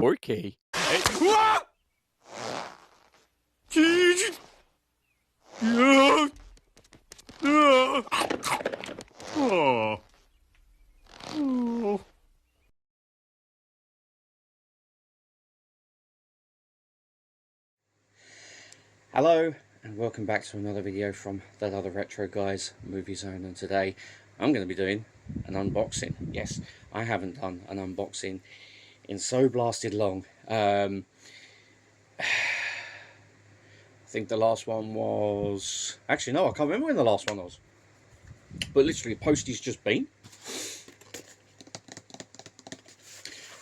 4K. Hello and welcome back to another video from That Other Retro Guys Movie Zone, and today I'm going to be doing an unboxing. Yes, I haven't done an unboxing in so blasted long. I think the last one was... Actually no, I can't remember when the last one was. But literally Posty's just been.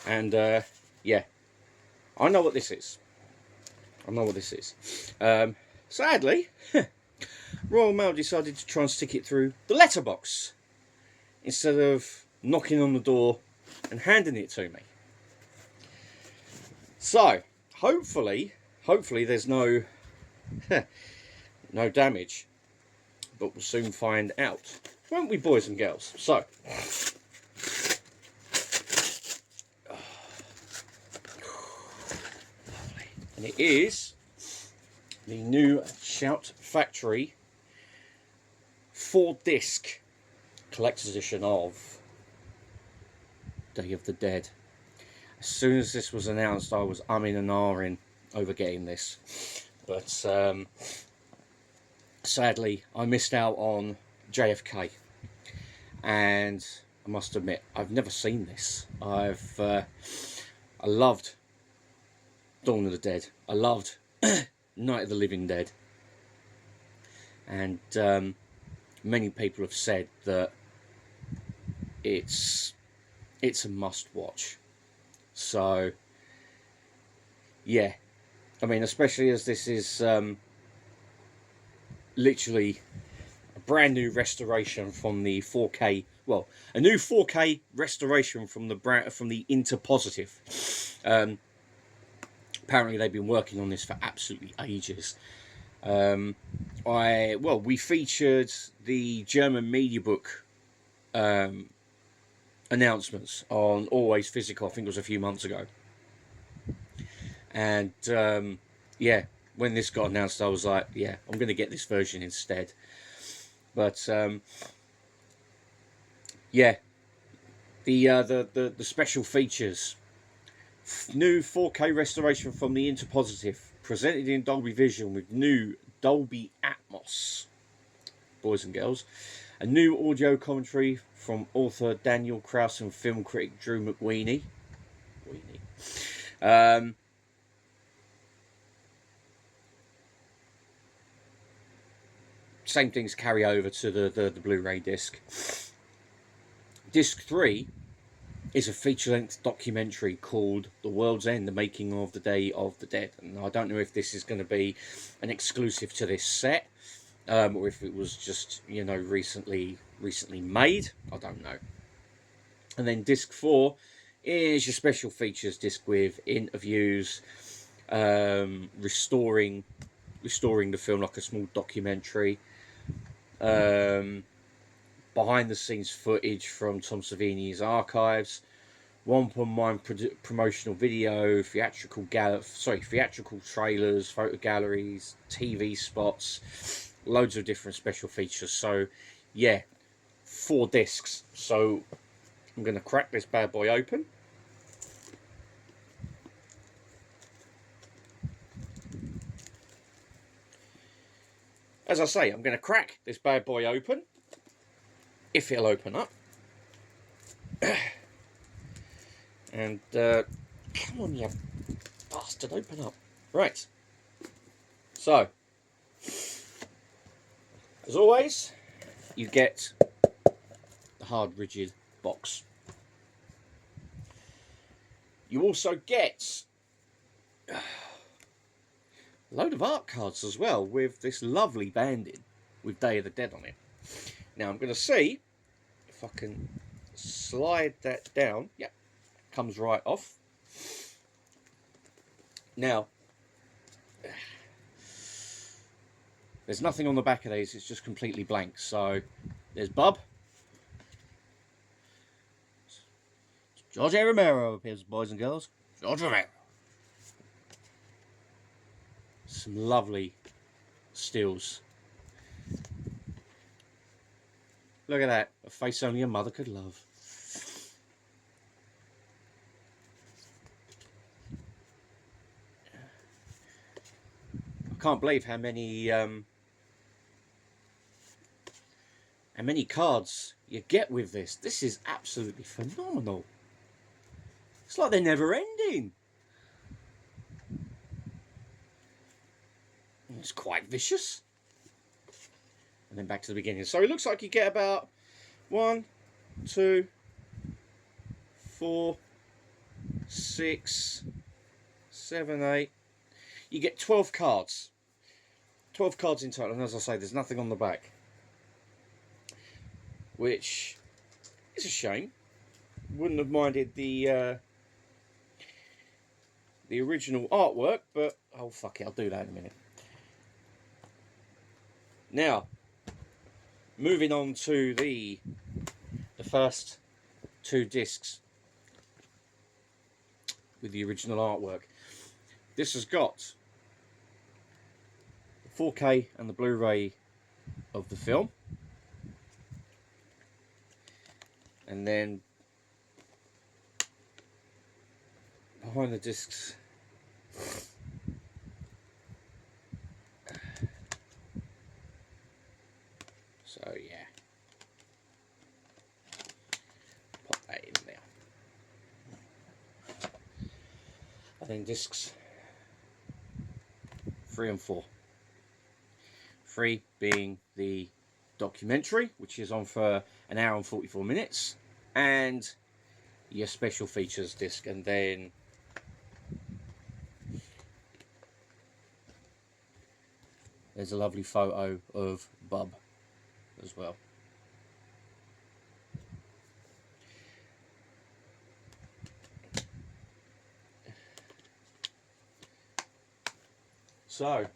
And yeah, I know what this is. Sadly, Royal Mail decided to try and stick it through the letterbox instead of knocking on the door and handing it to me. So, hopefully there's no no damage, but we'll soon find out, won't we, boys and girls? So, and it is the new Shout Factory 4-disc collector's edition of Day of the Dead. As soon as this was announced, I was umming and ahhing over getting this, but sadly I missed out on JFK, and I must admit I've never seen this. I loved Dawn of the Dead. I loved Night of the Living Dead, and many people have said that it's a must-watch. So yeah, I mean, especially as this is literally a brand new restoration from the 4K. Well, a new 4K restoration from the Interpositive. Apparently they've been working on this for absolutely ages. We featured the German media book announcements on Always Physical. I think it was a few months ago. And yeah, when this got announced, I was like, yeah, I'm going to get this version instead. But yeah, the special features. New 4K restoration from the Interpositive, presented in Dolby Vision with new Dolby Atmos, boys and girls. A new audio commentary from author Daniel Krauss and film critic Drew McWeeny. Same things carry over to the Blu-ray disc. Disc 3 is a feature-length documentary called The World's End, The Making of the Day of the Dead. And I don't know if this is going to be an exclusive to this set, or if it was just, you know, recently made. I don't know. And then disc 4 is your special features disc with interviews, restoring the film like a small documentary, behind the scenes footage from Tom Savini's archives, 1.9 promotional video, theatrical trailers, photo galleries, TV spots, loads of different special features. So yeah, 4 discs. So I'm going to crack this bad boy open. As I say, I'm going to crack this bad boy open, if it'll open up. And come on, you bastard, open up. Right. So, as always, you get the hard, rigid box. You also get a load of art cards as well, with this lovely banding with Day of the Dead on it. Now I'm going to see if I can slide that down. Yep, comes right off. Now, there's nothing on the back of these, it's just completely blank. So, there's Bub. George Romero appears, boys and girls. George Romero. Some lovely stills. Look at that. A face only a mother could love. I can't believe how many cards you get with this. This is absolutely phenomenal. It's like they're never ending. It's quite vicious. And then back to the beginning. So it looks like you get about 1, 2, 4, 6, 7, 8. You get 12 cards. 12 cards in total. And as I say, there's nothing on the back, which is a shame. Wouldn't have minded the original artwork, but oh fuck it, I'll do that in a minute. Now, moving on to the first 2 discs with the original artwork. This has got the 4K and the Blu-ray of the film, and then behind the discs so yeah, pop that in there. And then discs 3 and 4. 3 being the documentary, which is on for an hour and 44 minutes, and your special features disc. And then there's a lovely photo of Bub as well. So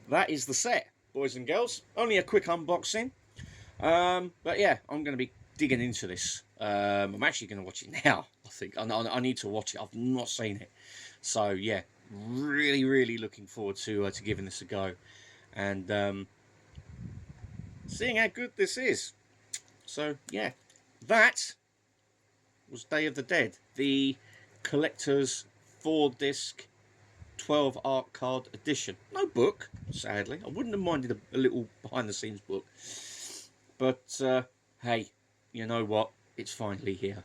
that is the set, boys and girls. Only a quick unboxing, but yeah, I'm going to be digging into this. I'm actually going to watch it now. I think I need to watch it. I've not seen it, so yeah, really looking forward to giving this a go and seeing how good this is. So yeah, that was Day of the Dead, the collector's 4-disc 12 art card edition. No book, sadly. I wouldn't have minded a little behind the scenes book, but hey, you know what, it's finally here.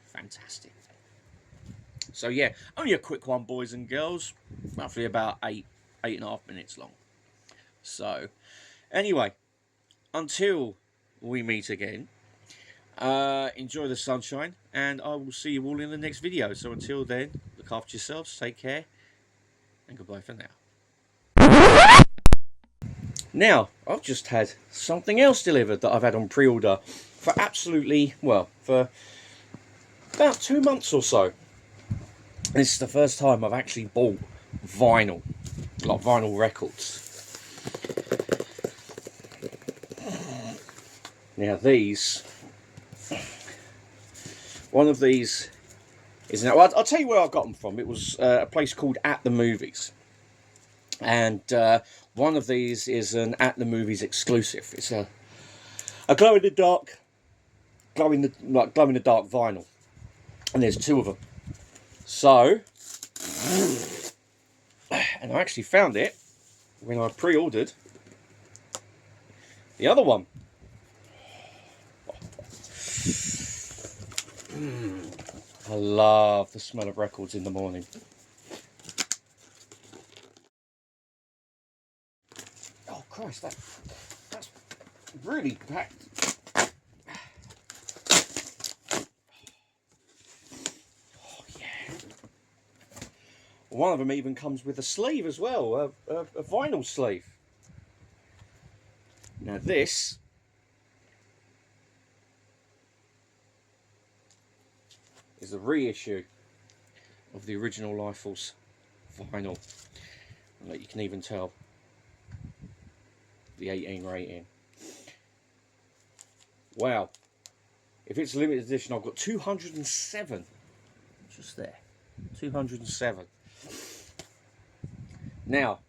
Fantastic. So yeah, only a quick one, boys and girls, roughly about 8.5 minutes long. So anyway, until we meet again, enjoy the sunshine, and I will see you all in the next video. So until then, look after yourselves, take care, and goodbye for now. Now, I've just had something else delivered that I've had on pre-order for absolutely, well, for about 2 months or so. This is the first time I've actually bought vinyl, like vinyl records. Now these, one of these is now, I'll tell you where I got them from. It was a place called At the Movies, and one of these is an At the Movies exclusive. It's a glow in the dark vinyl, and there's 2 of them. So, and I actually found it when I pre-ordered the other one. I love the smell of records in the morning. Oh Christ, that's really packed. Oh yeah. One of them even comes with a sleeve as well, a vinyl sleeve. Now this is a reissue of the original Lifeforce vinyl. And you can even tell the 18 rating. Wow. If it's a limited edition, I've got 207 just there. 207. Now,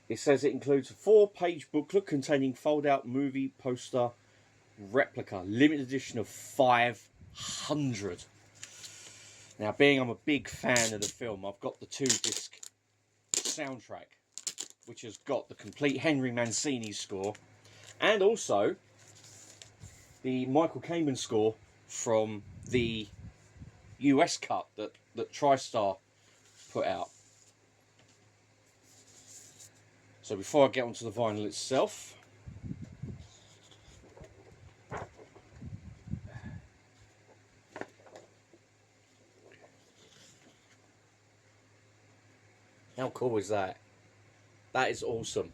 it says it includes a 4-page booklet containing fold-out movie poster replica, limited edition of 500. Now, being I'm a big fan of the film, I've got the 2-disc soundtrack, which has got the complete Henry Mancini score, and also the Michael Kamen score from the US cut that TriStar put out. So before I get onto the vinyl itself, how cool is that? That is awesome.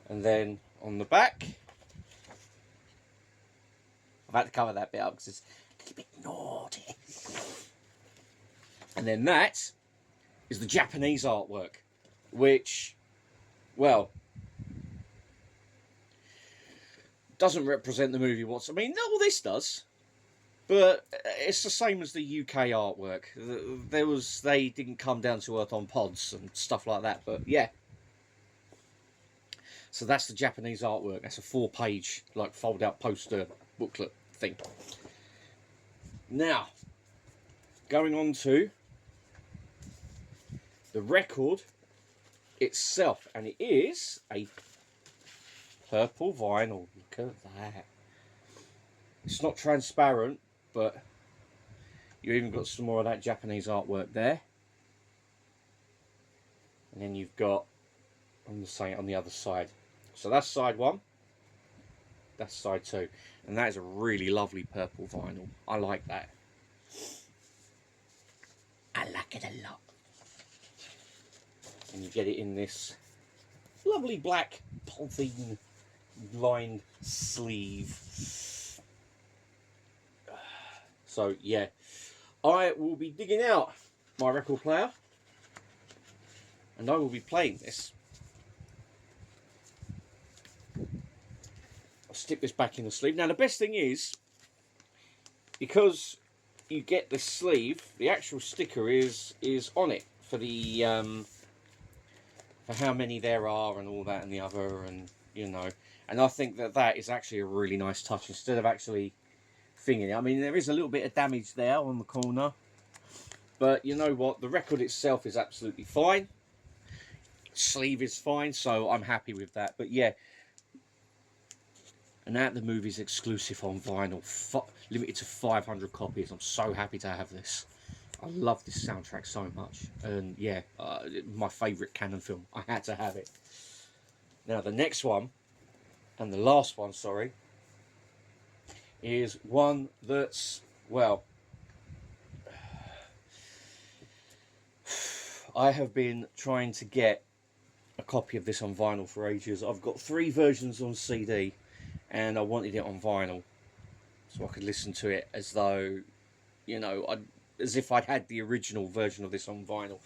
And then on the back, I've had to cover that bit up because it's a little bit naughty. And then that is the Japanese artwork, which, well, doesn't represent the movie whatsoever. I mean, all this does, but it's the same as the UK artwork. They didn't come down to earth on pods and stuff like that, but yeah. So that's the Japanese artwork. That's a 4-page, like, fold-out poster booklet thing. Now, going on to the record itself, and it is a purple vinyl. Look at that. It's not transparent, but you even got some more of that Japanese artwork there. And then you've got on the other side. So that's side 1. That's side 2. And that is a really lovely purple vinyl. I like that. I like it a lot. And you get it in this lovely black polythene lined sleeve. So yeah, I will be digging out my record player and I will be playing this. I'll stick this back in the sleeve. Now the best thing is, because you get the sleeve, the actual sticker is on it for the for how many there are and all that and the other, and you know, and I think that is actually a really nice touch instead of actually thinging it. I mean, there is a little bit of damage there on the corner, but you know what, the record itself is absolutely fine, sleeve is fine, so I'm happy with that. But yeah, and that the movie's exclusive on vinyl, limited to 500 copies. I'm so happy to have this. I love this soundtrack so much, and yeah, my favourite Cannon film. I had to have it. Now the next one, and the last one, sorry, is one that's, well, I have been trying to get a copy of this on vinyl for ages. I've got 3 versions on CD, and I wanted it on vinyl so I could listen to it as though, you know, as if I'd had the original version of this on vinyl.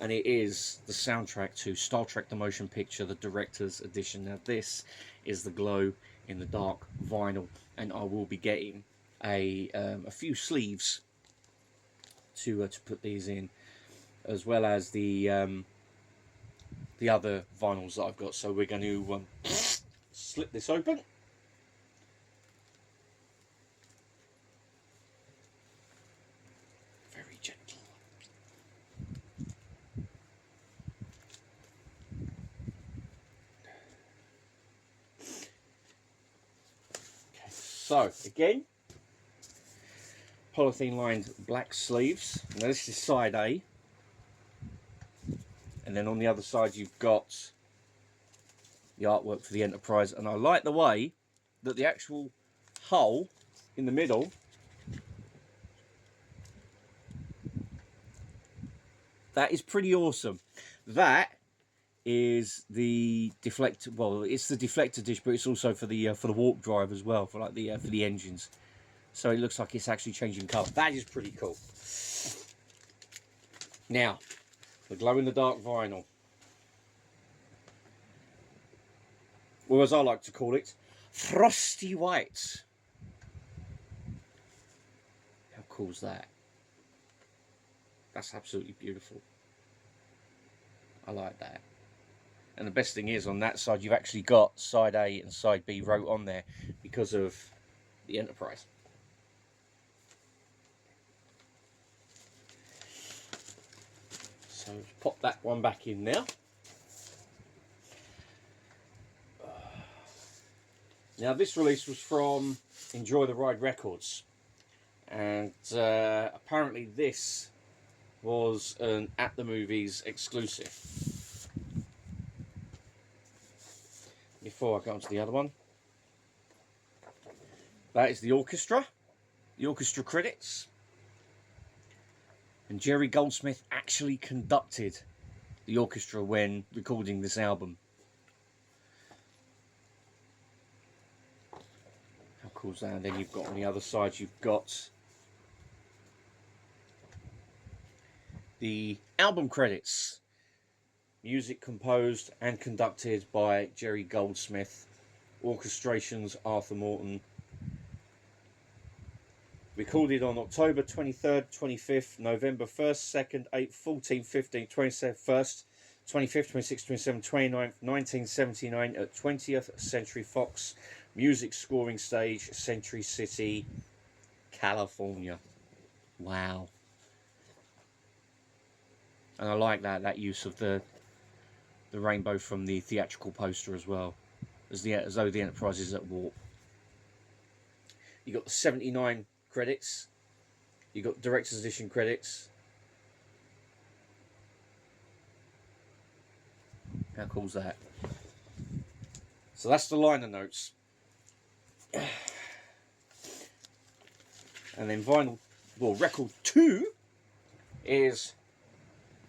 And it is the soundtrack to Star Trek The Motion Picture, the director's edition. Now this is the glow in the dark vinyl, and I will be getting a few sleeves to put these in, as well as the other vinyls that I've got. So we're going to slip this open. Very gentle. Okay, so again, polythene lined black sleeves. Now this is side A. And then on the other side you've got the artwork for the Enterprise. And I like the way that the actual hull in the middle that is pretty awesome. That is the deflector. Well, it's the deflector dish, but it's also for the warp drive as well, for like the for the engines. So it looks like it's actually changing colour. That is pretty cool. Now, the glow-in-the-dark vinyl, or as I like to call it, frosty white. How cool is that? That's absolutely beautiful. I like that. And the best thing is, on that side, you've actually got side A and side B wrote on there because of the Enterprise. So pop that one back in now. Now this release was from Enjoy the Ride Records, and apparently this was an At the Movies exclusive. Before I go on to the other one, that is the orchestra credits, and Jerry Goldsmith actually conducted the orchestra when recording this album. How cool is that? And then you've got on the other side, you've got the album credits. Music composed and conducted by Jerry Goldsmith. Orchestrations Arthur Morton. Recorded on October 23rd, 25th, November 1st, 2nd, 8th, 14th, 15th, 21st, 25th, 26th, 27th, 29th, 1979 at 20th Century Fox Music Scoring Stage, Century City, California. Wow. And I like that use of the rainbow from the theatrical poster as well, as though the Enterprise is at warp. You got the 79 credits. You got director's edition credits. How cool is that? So that's the liner notes. And then record 2 is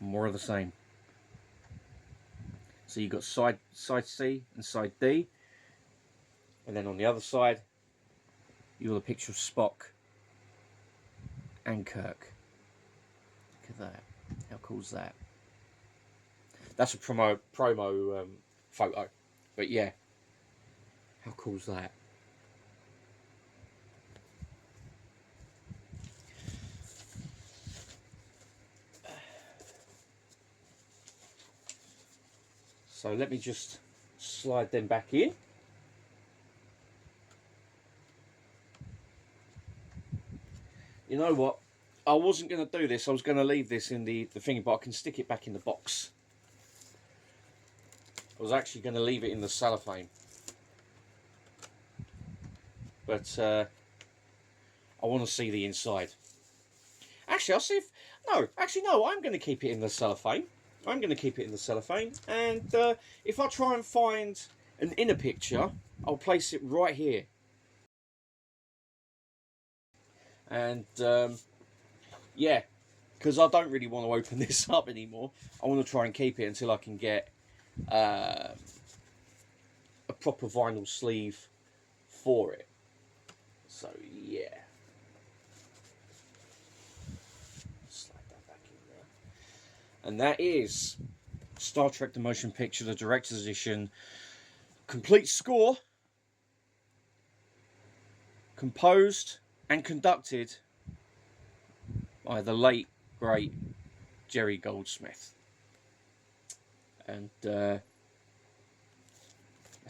more of the same. So you've got side C and side D, and then on the other side you've got a picture of Spock and Kirk. Look at that. How cool is that? That's a promo photo, but yeah, how cool is that? So let me just slide them back in. You know what? I wasn't going to do this. I was going to leave this in the thing, but I can stick it back in the box. I was actually going to leave it in the cellophane. But I want to see the inside. Actually, I'll see if... No, I'm going to keep it in the cellophane. I'm going to keep it in the cellophane, and if I try and find an inner picture, I'll place it right here. And yeah, because I don't really want to open this up anymore. I want to try and keep it until I can get a proper vinyl sleeve for it. So yeah. And that is Star Trek The Motion Picture, the Director's Edition, complete score, composed and conducted by the late, great Jerry Goldsmith. And that's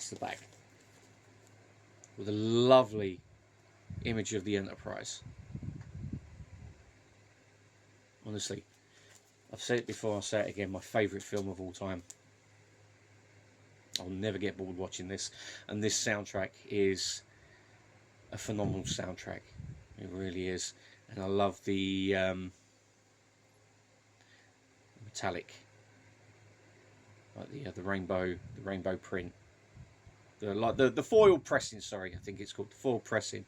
the back, with a lovely image of the Enterprise. Honestly, I've said it before, I'll say it again, my favourite film of all time. I'll never get bored watching this. And this soundtrack is a phenomenal soundtrack. It really is. And I love the metallic, like the rainbow print. The foil pressing, sorry, I think it's called the foil pressing,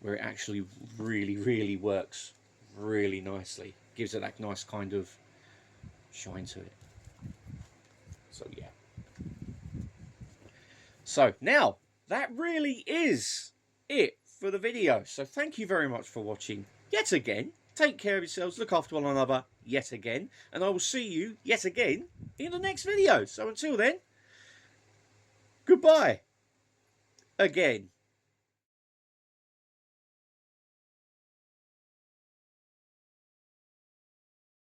where it actually really works really nicely. Gives it that nice kind of shine to it. So yeah. So now that really is it for the video. So thank you very much for watching yet again. Take care of yourselves, look after one another yet again, and I will see you yet again in the next video. So until then, goodbye again.